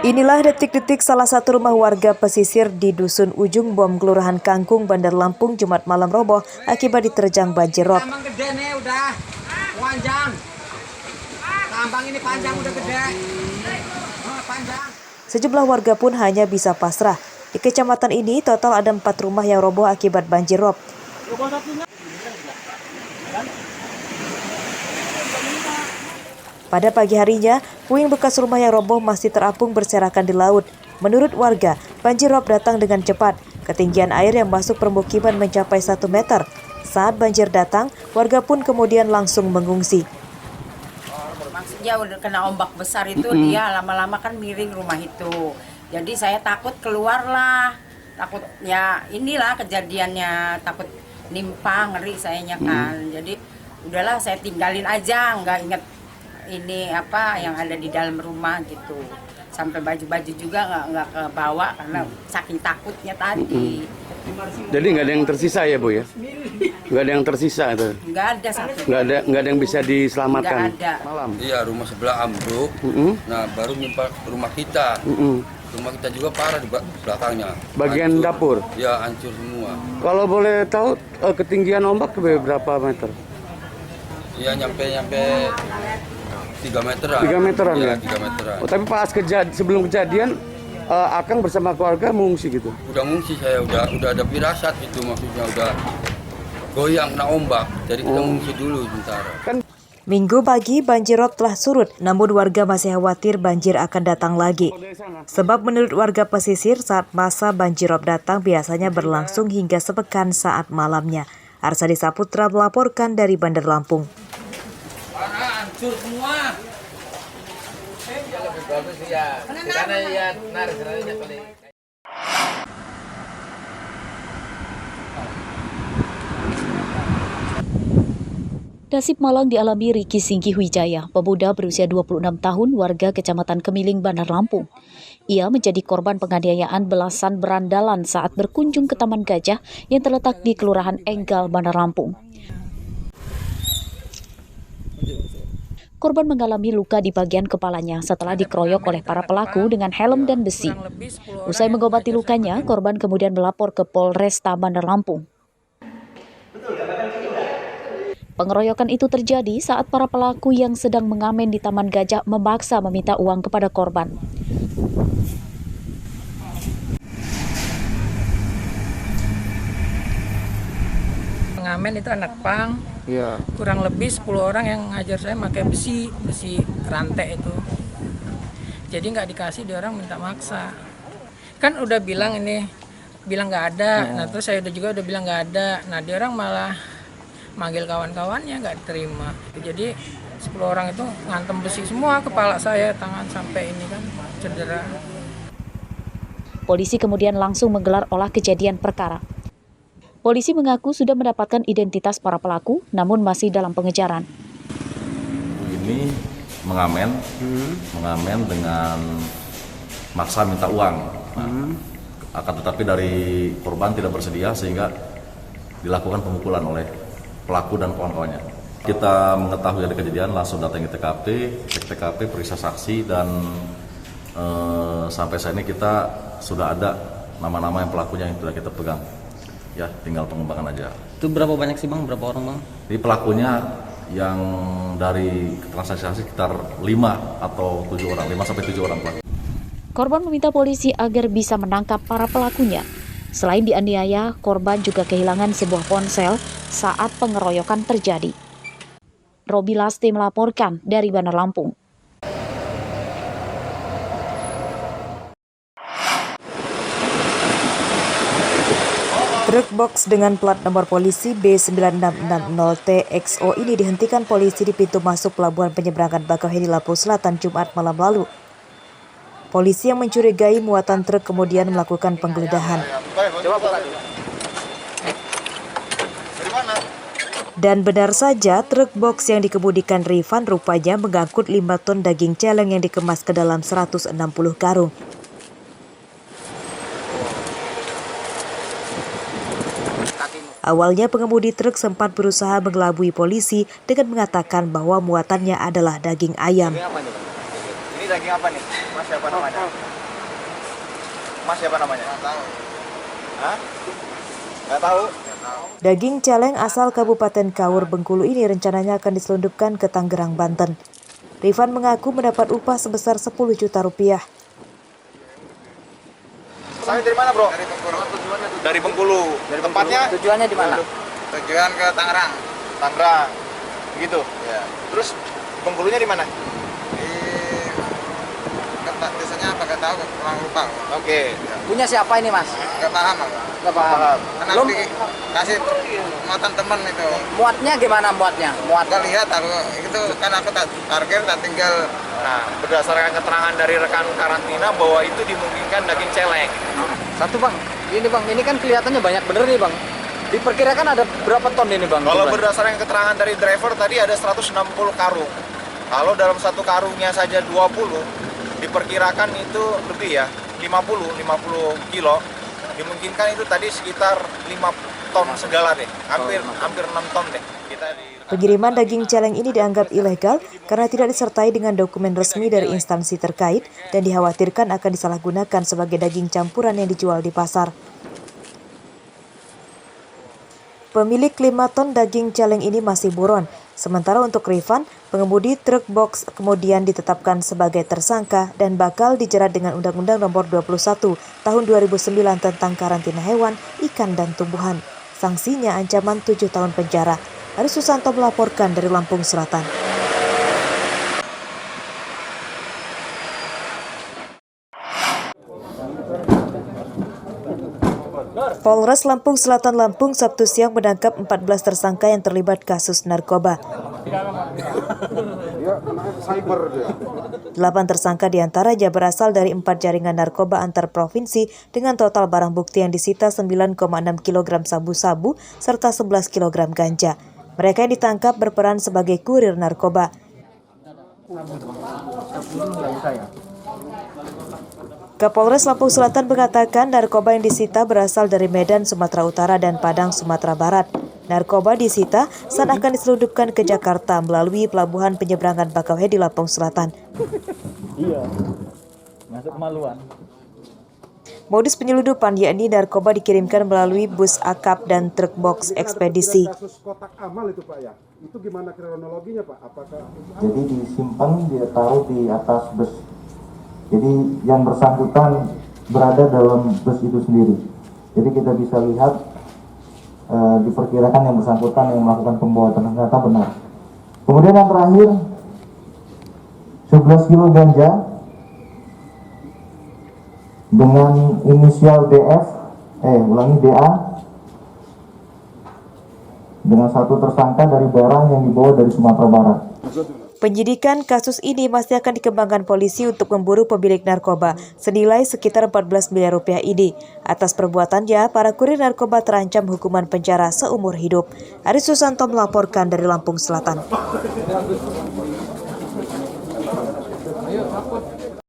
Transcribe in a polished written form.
Inilah detik-detik salah satu rumah warga pesisir di Dusun Ujung Bom, Kelurahan Kangkung, Bandar Lampung, Jumat malam roboh akibat diterjang banjir rob. Tambang gede nih udah panjang. Tambang ini panjang udah gede. Panjang. Sejumlah warga pun hanya bisa pasrah. Di kecamatan ini total ada 4 rumah yang roboh akibat banjir rob. Pada pagi harinya, puing bekas rumah yang roboh masih terapung berserakan di laut. Menurut warga, banjir rob datang dengan cepat. Ketinggian air yang masuk permukiman mencapai 1 meter. Saat banjir datang, warga pun kemudian langsung mengungsi. Maksudnya udah kena ombak besar itu dia lama-lama kan miring rumah itu. Jadi saya takut keluarlah. Takut ya inilah kejadiannya, takut nimpa, ngeri sayanya kan. Jadi udahlah saya tinggalin aja, nggak inget ini apa yang ada di dalam rumah gitu. Sampai baju-baju juga nggak kebawa karena saking takutnya tadi. Jadi nggak ada yang tersisa ya Bu ya? Nggak ada yang tersisa itu? Nggak ada satu. Nggak ada yang bisa diselamatkan? Nggak ada. Malam? Iya, rumah sebelah ambruk. Nah, baru nimpa rumah kita. Rumah kita juga parah di belakangnya. Bagian hancur. dapur? Ya, hancur semua. Kalau boleh tahu ketinggian ombak berapa meter? Ya, nyampe 3 meteran. 3 meteran ya? 3 meteran. Oh, tapi pas sebelum kejadian, Akang bersama keluarga mengungsi gitu? Udah ngungsi saya, udah ada firasat itu maksudnya udah goyang kena ombak. Jadi kita ngungsi dulu sementara. Minggu pagi banjir rob telah surut, namun warga masih khawatir banjir akan datang lagi. Sebab menurut warga pesisir, saat masa banjir rob datang biasanya berlangsung hingga sepekan saat malamnya. Arsadi Saputra melaporkan dari Bandar Lampung. Parah, hancur semua. Nasib malang dialami Riki Singgi Wijaya, pemuda berusia 26 tahun warga Kecamatan Kemiling, Bandar Lampung. Ia menjadi korban penganiayaan belasan berandalan saat berkunjung ke Taman Gajah yang terletak di Kelurahan Enggal, Bandar Lampung. Korban mengalami luka di bagian kepalanya setelah dikeroyok oleh para pelaku dengan helm dan besi. Usai mengobati lukanya, korban kemudian melapor ke Polresta Bandar Lampung. Pengeroyokan itu terjadi saat para pelaku yang sedang mengamen di Taman Gajah memaksa meminta uang kepada korban. Pengamen itu anak pang, Iya. kurang lebih 10 orang yang ngajar saya pakai besi rantai itu. Jadi nggak dikasih, dia orang minta maksa. Kan udah bilang nggak ada, nah terus saya juga udah bilang nggak ada, nah dia orang malah manggil kawan-kawannya nggak terima. Jadi 10 orang itu ngantem besi semua kepala saya, tangan sampai ini kan cedera. Polisi kemudian langsung menggelar olah kejadian perkara. Polisi mengaku sudah mendapatkan identitas para pelaku, namun masih dalam pengejaran. Ini mengamen dengan maksa minta uang. Nah, akan tetapi dari korban tidak bersedia sehingga dilakukan pemukulan oleh pelaku dan kawan-kawannya. Kita mengetahui ada kejadian, langsung datangi TKP, cek TKP, periksa saksi, dan sampai saat ini kita sudah ada nama-nama yang pelakunya yang sudah kita pegang. Ya, tinggal pengembangan aja. Itu berapa banyak sih Bang? Berapa orang Bang? Di pelakunya yang dari transaksi sekitar 5 atau 7 orang, 5 sampai 7 orang pelaku. Korban meminta polisi agar bisa menangkap para pelakunya. Selain dianiaya, korban juga kehilangan sebuah ponsel saat pengeroyokan terjadi. Robi Lasti melaporkan dari Bandar Lampung. Truk box dengan plat nomor polisi B9660TXO ini dihentikan polisi di pintu masuk Pelabuhan Penyeberangan Bakauheni Lampung Selatan Jumat malam lalu. Polisi yang mencurigai muatan truk kemudian melakukan penggeledahan. Dan benar saja, truk box yang dikemudikan Rifan rupanya mengangkut 5 ton daging celeng yang dikemas ke dalam 160 karung. Awalnya pengemudi truk sempat berusaha mengelabui polisi dengan mengatakan bahwa muatannya adalah daging ayam. Ini daging apa nih? Mas siapa namanya? Mas siapa namanya? Nggak tahu. Hah? Nggak tahu? Daging celeng asal Kabupaten Kaur, Bengkulu ini rencananya akan diselundupkan ke Tangerang, Banten. Rifan mengaku mendapat upah sebesar 10 juta rupiah. Saya dari mana, Bro? Dari Bengkulu. Tempatnya? Tujuannya di mana? Tujuan ke Tangerang. Tangerang. Begitu? Ya. Terus Bengkulunya di mana? Biasanya apa? Nggak tahu, kurang lupa. Oke. Punya siapa ini mas? Nggak paham aku. Nggak paham. Karena dikasih muatan teman itu. Muatnya gimana muatnya? Nggak lihat aku. Itu kan aku tak parkir, tak tinggal. Nah, berdasarkan keterangan dari rekan karantina bahwa itu dimungkinkan daging celeng. Satu bang, ini kan kelihatannya banyak bener nih bang. Diperkirakan ada berapa ton ini bang? Kalau berdasarkan keterangan dari driver tadi ada 160 karung. Kalau dalam satu karungnya saja 20, diperkirakan itu lebih ya, 50 kilo. Dimungkinkan itu tadi sekitar 5 ton segala deh. Hampir 6 ton deh. Pengiriman daging celeng ini dianggap ilegal karena tidak disertai dengan dokumen resmi dari instansi terkait dan dikhawatirkan akan disalahgunakan sebagai daging campuran yang dijual di pasar. Pemilik 5 ton daging celeng ini masih buron. Sementara untuk Rifan, pengemudi truk box kemudian ditetapkan sebagai tersangka dan bakal dijerat dengan Undang-Undang Nomor 21 Tahun 2009 tentang karantina hewan, ikan, dan tumbuhan. Sanksinya ancaman 7 tahun penjara. Aris Susanto melaporkan dari Lampung Selatan. Polres Lampung Selatan Lampung Sabtu siang menangkap 14 tersangka yang terlibat kasus narkoba. 8 tersangka diantaranya berasal dari 4 jaringan narkoba antar provinsi dengan total barang bukti yang disita 9,6 kg sabu-sabu serta 11 kg ganja. Mereka yang ditangkap berperan sebagai kurir narkoba. Kapolres Lampung Selatan mengatakan narkoba yang disita berasal dari Medan, Sumatera Utara, dan Padang, Sumatera Barat. Narkoba disita saat akan diselundupkan ke Jakarta melalui pelabuhan penyeberangan Bakauheni di Lampung Selatan. Iya, masuk kemaluan. Modus penyeludupan yakni narkoba dikirimkan melalui bus akap dan truk box ekspedisi. Kasus kotak amal itu Pak ya, itu gimana kronologinya Pak? Apakah? Jadi disimpan, ditaruh di atas bus. Jadi yang bersangkutan berada dalam bus itu sendiri. Jadi kita bisa lihat diperkirakan yang bersangkutan yang melakukan pembuatan ternyata benar. Kemudian yang terakhir 11 kilo ganja dengan inisial DA dengan satu tersangka dari barang yang dibawa dari Sumatera Barat. Penyidikan kasus ini masih akan dikembangkan polisi untuk memburu pemilik narkoba senilai sekitar 14 miliar rupiah ini. Atas perbuatannya, para kurir narkoba terancam hukuman penjara seumur hidup. Aris Susanto melaporkan dari Lampung Selatan.